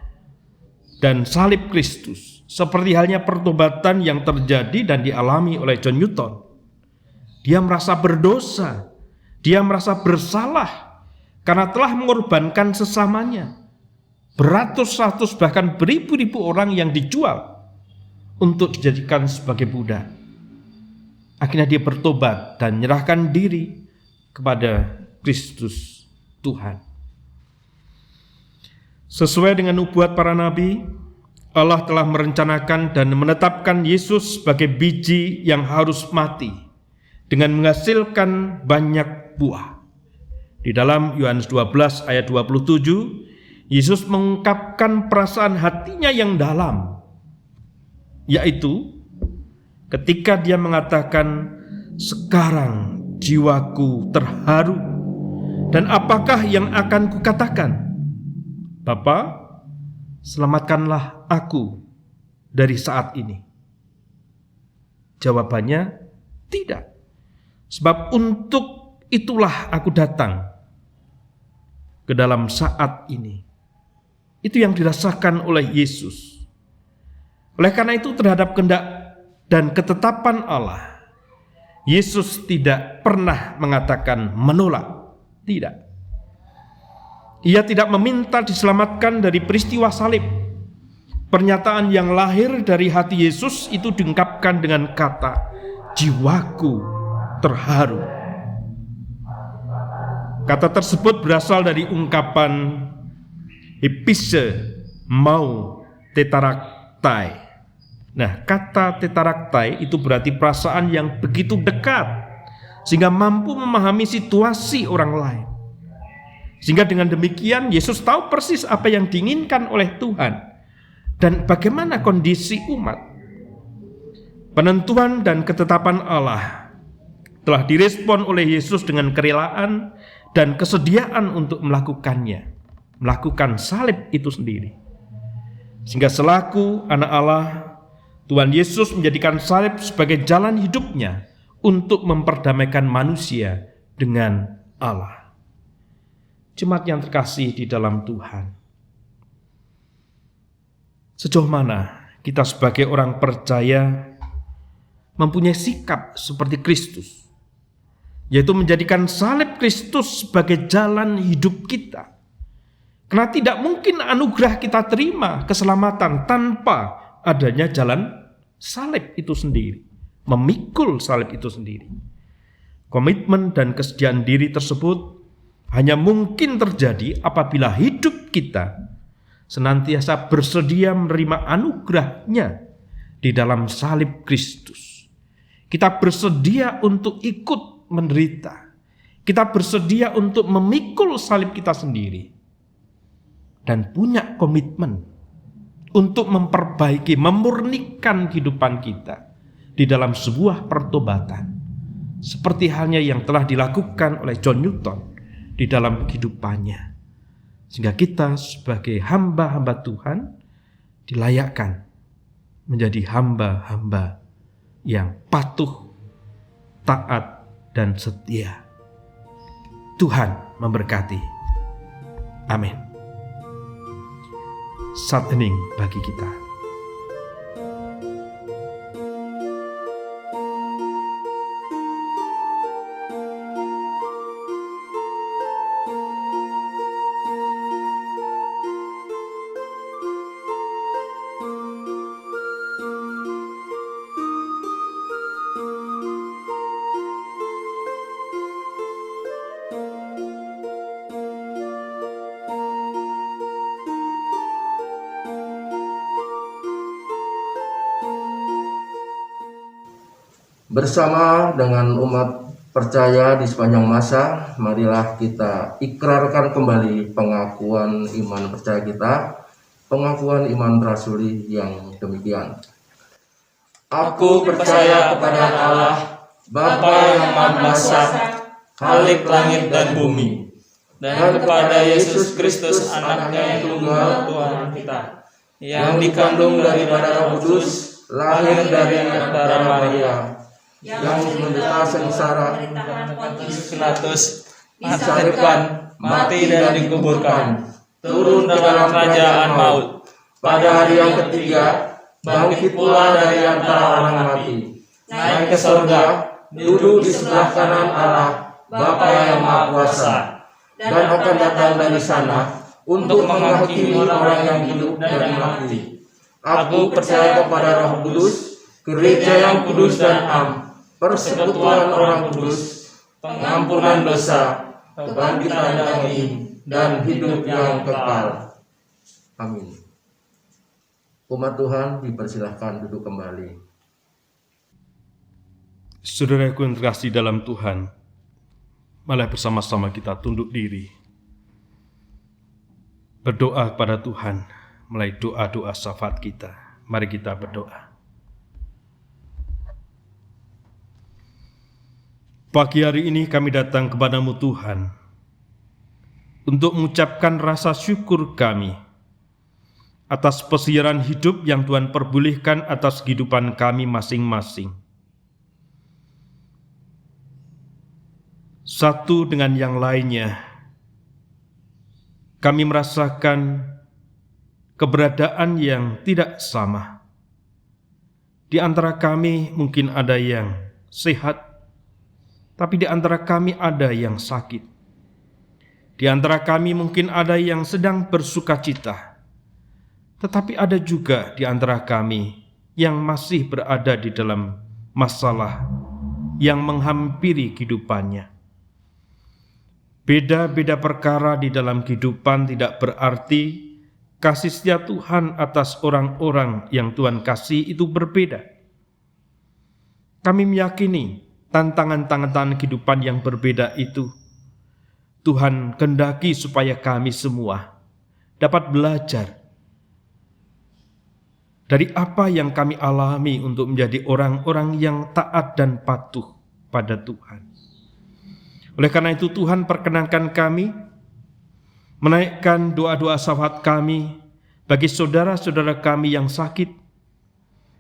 dan salib Kristus, seperti halnya pertobatan yang terjadi dan dialami oleh John Newton. Dia merasa berdosa, dia merasa bersalah karena telah mengorbankan sesamanya. Beratus-ratus bahkan beribu-ribu orang yang dijual untuk dijadikan sebagai budak. Akhirnya dia bertobat dan menyerahkan diri kepada Kristus Tuhan. Sesuai dengan nubuat para nabi, Allah telah merencanakan dan menetapkan Yesus sebagai biji yang harus mati dengan menghasilkan banyak buah. Di dalam Yohanes 12 ayat 27, Yesus mengungkapkan perasaan hatinya yang dalam, yaitu ketika dia mengatakan, "Sekarang jiwaku terharu, dan apakah yang akan kukatakan? Bapa, selamatkanlah aku dari saat ini." Jawabannya, tidak. Sebab untuk itulah aku datang ke dalam saat ini. Itu yang dirasakan oleh Yesus. Oleh karena itu, terhadap kehendak dan ketetapan Allah, Yesus tidak pernah mengatakan menolak. Tidak. Ia tidak meminta diselamatkan dari peristiwa salib. Pernyataan yang lahir dari hati Yesus itu diungkapkan dengan kata, "Jiwaku terharu." Kata tersebut berasal dari ungkapan epise mau tetaraktai. Nah, kata tetaraktai itu berarti perasaan yang begitu dekat sehingga mampu memahami situasi orang lain. Sehingga dengan demikian Yesus tahu persis apa yang diinginkan oleh Tuhan dan bagaimana kondisi umat. Penentuan dan ketetapan Allah telah direspon oleh Yesus dengan kerelaan dan kesediaan untuk melakukannya, melakukan salib itu sendiri. Sehingga selaku anak Allah, Tuhan Yesus menjadikan salib sebagai jalan hidupnya untuk memperdamaikan manusia dengan Allah. Jemaat yang terkasih di dalam Tuhan, sejauh mana kita sebagai orang percaya mempunyai sikap seperti Kristus, yaitu menjadikan salib Kristus sebagai jalan hidup kita. Karena tidak mungkin anugerah kita terima keselamatan tanpa adanya jalan salib itu sendiri, memikul salib itu sendiri. Komitmen dan kesediaan diri tersebut hanya mungkin terjadi apabila hidup kita senantiasa bersedia menerima anugerahnya di dalam salib Kristus. Kita bersedia untuk ikut menderita. Kita bersedia untuk memikul salib kita sendiri. Dan punya komitmen untuk memperbaiki, memurnikan kehidupan kita di dalam sebuah pertobatan. Seperti halnya yang telah dilakukan oleh John Newton di dalam kehidupannya. Sehingga kita sebagai hamba-hamba Tuhan dilayakkan menjadi hamba-hamba yang patuh, taat, dan setia. Tuhan memberkati. Amin. Saat hening bagi kita. Bersama dengan umat percaya di sepanjang masa, marilah kita ikrarkan kembali pengakuan iman percaya kita, pengakuan iman rasuli yang demikian. Aku percaya kepada Allah, Bapa yang Maha Kuasa, Khalik langit dan bumi, dan kepada Yesus Kristus anaknya yang tunggal Tuhan kita, yang dikandung daripada Roh Kudus, lahir dari Bapa Maria, yang menderita sengsara, Pilatus, disalibkan, mati dan dikuburkan, turun dalam kerajaan maut, pada hari yang ketiga, bangkit pula dari antara orang mati, naik ke surga, duduk di sebelah kanan Allah, Bapa yang Maha Kuasa, dan akan datang dari sana untuk menghakimi orang yang hidup dan mati. Aku percaya kepada Roh Kudus, gereja yang kudus dan am, persekutuan orang kudus, pengampunan dosa, kebangkitan daging, dan hidup yang kekal. Amin. Umat Tuhan dipersilahkan duduk kembali. Saudaraku yang terkasih dalam Tuhan, mari bersama-sama kita tunduk diri, berdoa kepada Tuhan melalui doa-doa syafaat kita. Mari kita berdoa. Pagi hari ini kami datang kepadamu Tuhan untuk mengucapkan rasa syukur kami atas pesiaran hidup yang Tuhan perbolehkan atas kehidupan kami masing-masing. Satu dengan yang lainnya, kami merasakan keberadaan yang tidak sama. Di antara kami mungkin ada yang sehat, tapi di antara kami ada yang sakit. Di antara kami mungkin ada yang sedang bersukacita, tetapi ada juga di antara kami yang masih berada di dalam masalah yang menghampiri kehidupannya. Beda-beda perkara di dalam kehidupan tidak berarti kasih setia Tuhan atas orang-orang yang Tuhan kasih itu berbeda. Kami meyakini tantangan-tantangan kehidupan yang berbeda itu Tuhan kehendaki supaya kami semua dapat belajar dari apa yang kami alami untuk menjadi orang-orang yang taat dan patuh pada Tuhan. Oleh karena itu Tuhan perkenankan kami menaikkan doa-doa syafaat kami bagi saudara-saudara kami yang sakit,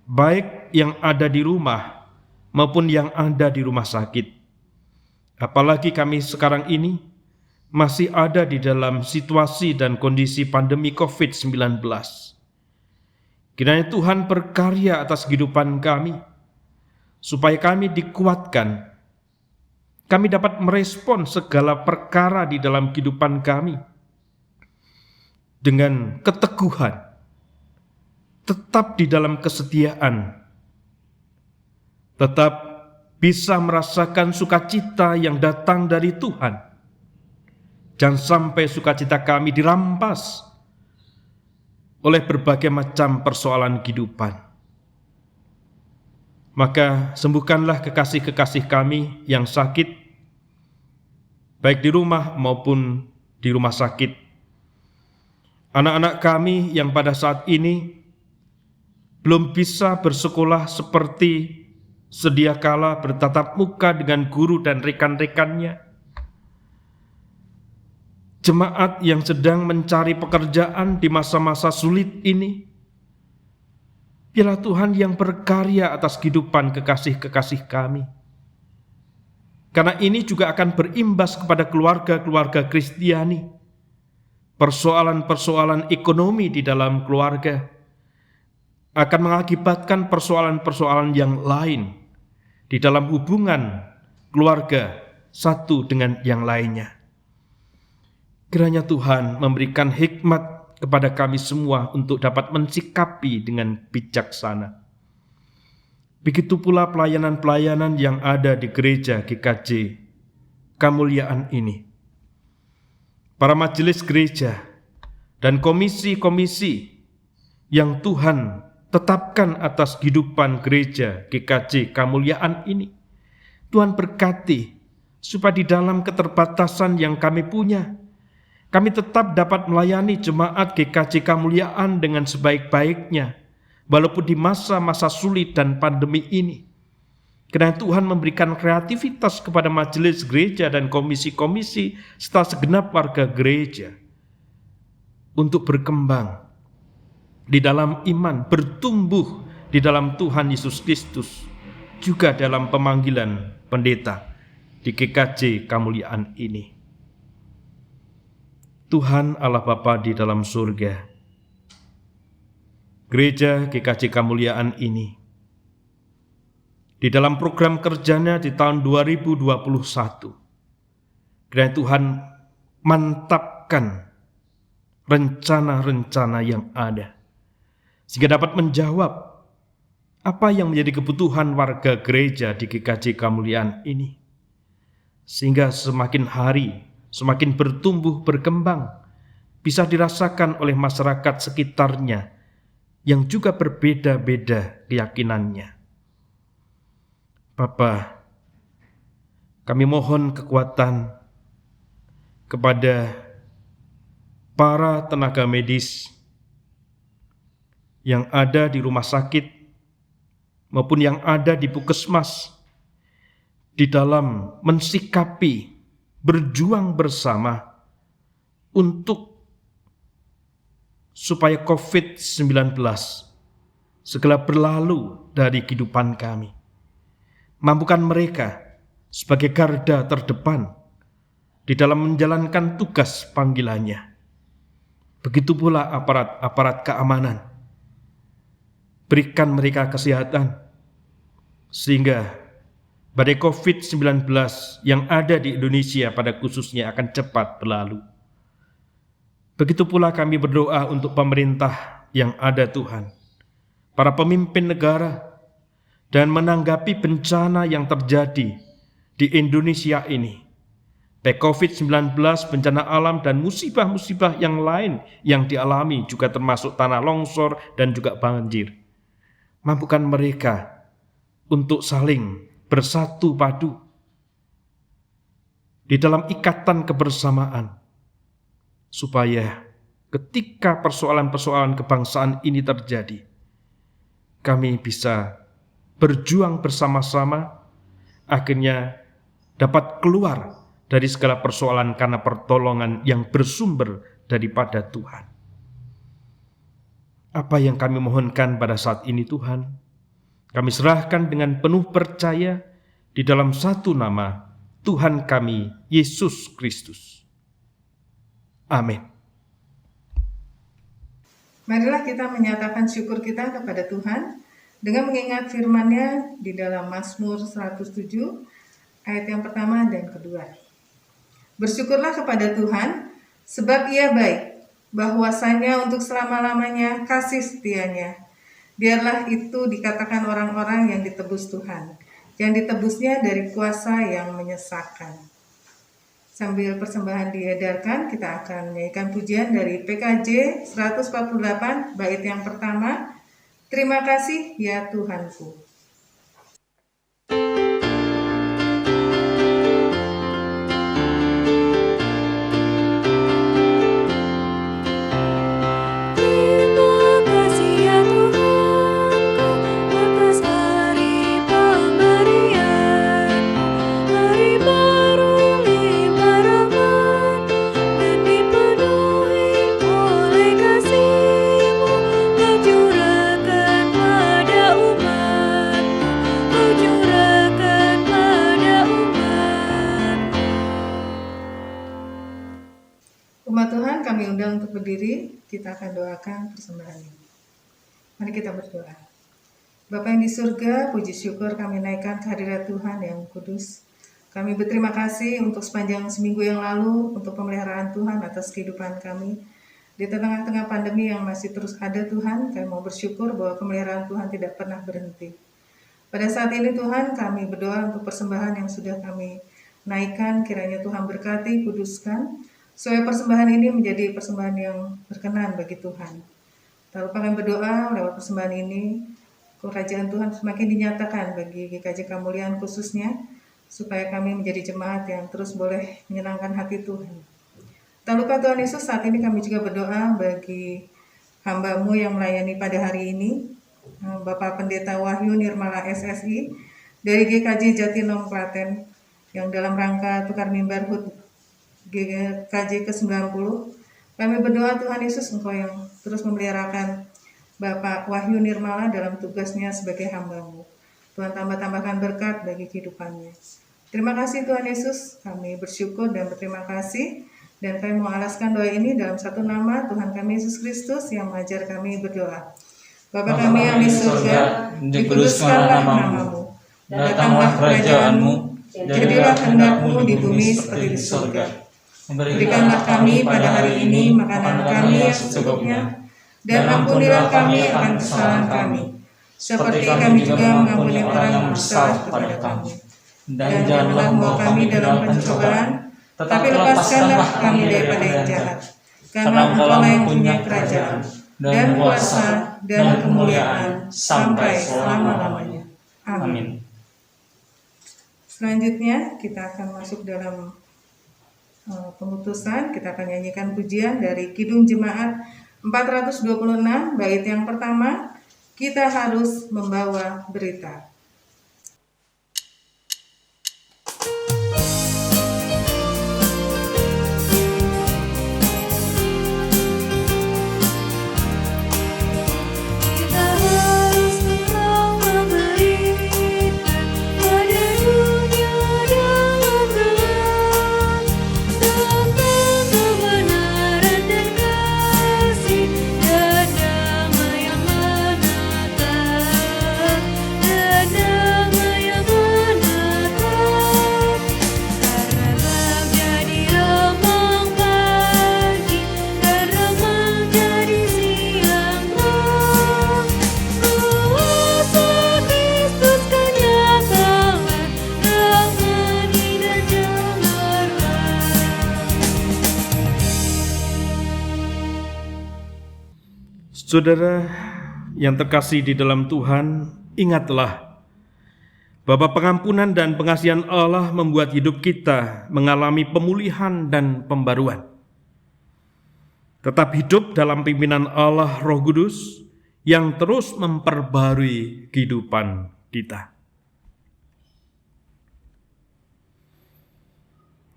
baik yang ada di rumah maupun yang ada di rumah sakit. Apalagi kami sekarang ini masih ada di dalam situasi dan kondisi pandemi COVID-19. Kiranya Tuhan berkarya atas kehidupan kami, supaya kami dikuatkan. Kami dapat merespon segala perkara di dalam kehidupan kami dengan keteguhan, tetap di dalam kesetiaan, tetap bisa merasakan sukacita yang datang dari Tuhan. Jangan sampai sukacita kami dirampas oleh berbagai macam persoalan kehidupan. Maka sembuhkanlah kekasih-kekasih kami yang sakit, baik di rumah maupun di rumah sakit. Anak-anak kami yang pada saat ini belum bisa bersekolah seperti sedia kala bertatap muka dengan guru dan rekan-rekannya. Jemaat yang sedang mencari pekerjaan di masa-masa sulit ini, biarlah Tuhan yang berkarya atas kehidupan kekasih-kekasih kami. Karena ini juga akan berimbas kepada keluarga-keluarga Kristiani. Persoalan-persoalan ekonomi di dalam keluarga akan mengakibatkan persoalan-persoalan yang lain di dalam hubungan keluarga satu dengan yang lainnya. Kiranya Tuhan memberikan hikmat kepada kami semua untuk dapat mensikapi dengan bijaksana. Begitu pula pelayanan-pelayanan yang ada di gereja GKJ Kemuliaan ini. Para majelis gereja dan komisi-komisi yang Tuhan tetapkan atas kehidupan gereja GKJ Kemuliaan ini, Tuhan berkati supaya di dalam keterbatasan yang kami punya, kami tetap dapat melayani jemaat GKJ Kemuliaan dengan sebaik-baiknya, walaupun di masa-masa sulit dan pandemi ini. Karena Tuhan memberikan kreativitas kepada majelis gereja dan komisi-komisi serta segenap warga gereja untuk berkembang di dalam iman, bertumbuh di dalam Tuhan Yesus Kristus, juga dalam pemanggilan pendeta di GKJ Kemuliaan ini. Tuhan Allah Bapa di dalam surga, gereja GKJ Kemuliaan ini di dalam program kerjanya di tahun 2021, kiranya Tuhan mantapkan rencana-rencana yang ada, sehingga dapat menjawab apa yang menjadi kebutuhan warga gereja di GKJ Kemuliaan ini, sehingga semakin hari semakin bertumbuh berkembang, bisa dirasakan oleh masyarakat sekitarnya yang juga berbeda-beda keyakinannya. Bapa, kami mohon kekuatan kepada para tenaga medis yang ada di rumah sakit maupun yang ada di puskesmas di dalam mensikapi, berjuang bersama untuk supaya COVID-19 segera berlalu dari kehidupan kami. Mampukan mereka sebagai garda terdepan di dalam menjalankan tugas panggilannya. Begitu pula aparat-aparat keamanan. Berikan mereka kesehatan, sehingga badai COVID-19 yang ada di Indonesia pada khususnya akan cepat berlalu. Begitu pula kami berdoa untuk pemerintah yang ada Tuhan, para pemimpin negara, dan menanggapi bencana yang terjadi di Indonesia ini. baik COVID-19, bencana alam, dan musibah-musibah yang lain yang dialami, juga termasuk tanah longsor dan juga banjir. Mampukan mereka untuk saling bersatu padu di dalam ikatan kebersamaan, supaya ketika persoalan-persoalan kebangsaan ini terjadi, kami bisa berjuang bersama-sama, akhirnya dapat keluar dari segala persoalan karena pertolongan yang bersumber daripada Tuhan. Apa yang kami mohonkan pada saat ini Tuhan, kami serahkan dengan penuh percaya di dalam satu nama Tuhan kami, Yesus Kristus. Amin. Marilah kita menyatakan syukur kita kepada Tuhan dengan mengingat firman-Nya di dalam Mazmur 107 ayat yang pertama dan kedua. Bersyukurlah kepada Tuhan sebab Ia baik, bahwasanya untuk selama-lamanya kasih setianya. Biarlah itu dikatakan orang-orang yang ditebus Tuhan, yang ditebusnya dari kuasa yang menyesakan. Sambil persembahan diedarkan, kita akan menyanyikan pujian dari PKJ 148 bait yang pertama. Terima kasih ya Tuhanku. Umat Tuhan, kami undang untuk berdiri, kita akan doakan persembahan ini. Mari kita berdoa. Bapa yang di surga, puji syukur kami naikkan kehadirat Tuhan yang kudus. Kami berterima kasih untuk sepanjang seminggu yang lalu, untuk pemeliharaan Tuhan atas kehidupan kami. Di tengah-tengah pandemi yang masih terus ada Tuhan, kami mau bersyukur bahwa pemeliharaan Tuhan tidak pernah berhenti. Pada saat ini Tuhan, kami berdoa untuk persembahan yang sudah kami naikkan, kiranya Tuhan berkati, kuduskan, supaya persembahan ini menjadi persembahan yang berkenan bagi Tuhan. Tak lupa kami berdoa lewat persembahan ini, kerajaan Tuhan semakin dinyatakan bagi GKJ Kamuliaan khususnya, supaya kami menjadi jemaat yang terus boleh menyenangkan hati Tuhan. Tak lupa Tuhan Yesus, saat ini kami juga berdoa bagi hamba-Mu yang melayani pada hari ini, Bapak Pendeta Wahyu Nirmala SSI, dari GKJ Jatinom Klaten, yang dalam rangka tukar mimbar HUT GKJ ke-90, kami berdoa Tuhan Yesus, Engkau yang terus memeliharakan Bapak Wahyu Nirmala dalam tugasnya sebagai hamba-Mu. Tuhan tambah-tambahkan berkat bagi kehidupannya. Terima kasih Tuhan Yesus, kami bersyukur dan berterima kasih, dan kami mau alaskan doa ini dalam satu nama Tuhan kami Yesus Kristus yang mengajar kami berdoa. Bapa kami yang di surga, dikuduskanlah nama-Mu, datanglah kerajaan-Mu, jadilah kehendak-Mu di bumi seperti di surga. Berikanlah kami pada hari ini makanan kami yang secukupnya, dan ampunilah kami akan kesalahan kami, seperti kami juga mengampuni orang yang bersalah kepada kami. Dan janganlah membawa kami dalam pencobaan, tetapi lepaskanlah kami daripada yang jahat. Karena Engkau yang punya kerajaan, dan kuasa, dan kemuliaan, sampai selama-lamanya. Amin. Selanjutnya kita akan masuk dalam pemutusan. Kita akan nyanyikan pujian dari Kidung Jemaat 426 bait yang pertama, Kita Harus Membawa Berita. Dan Saudara yang terkasih di dalam Tuhan, ingatlah bahwa pengampunan dan pengasihan Allah membuat hidup kita mengalami pemulihan dan pembaruan. Tetap hidup dalam pimpinan Allah Roh Kudus yang terus memperbarui kehidupan kita.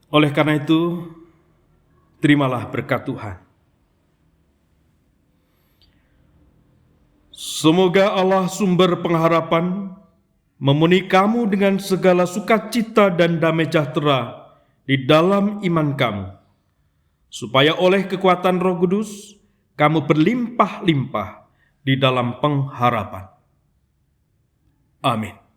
Oleh karena itu, terimalah berkat Tuhan. Semoga Allah sumber pengharapan memenuhi kamu dengan segala sukacita dan damai sejahtera di dalam iman kamu, supaya oleh kekuatan Roh Kudus kamu berlimpah-limpah di dalam pengharapan. Amin.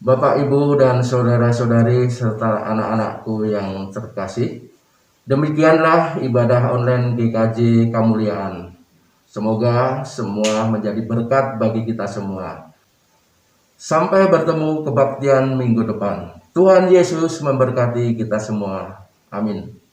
Bapak, Ibu, dan saudara-saudari serta anak-anakku yang terkasih, demikianlah ibadah online GKJ Kemuliaan. Semoga semua menjadi berkat bagi kita semua. Sampai bertemu kebaktian minggu depan. Tuhan Yesus memberkati kita semua. Amin.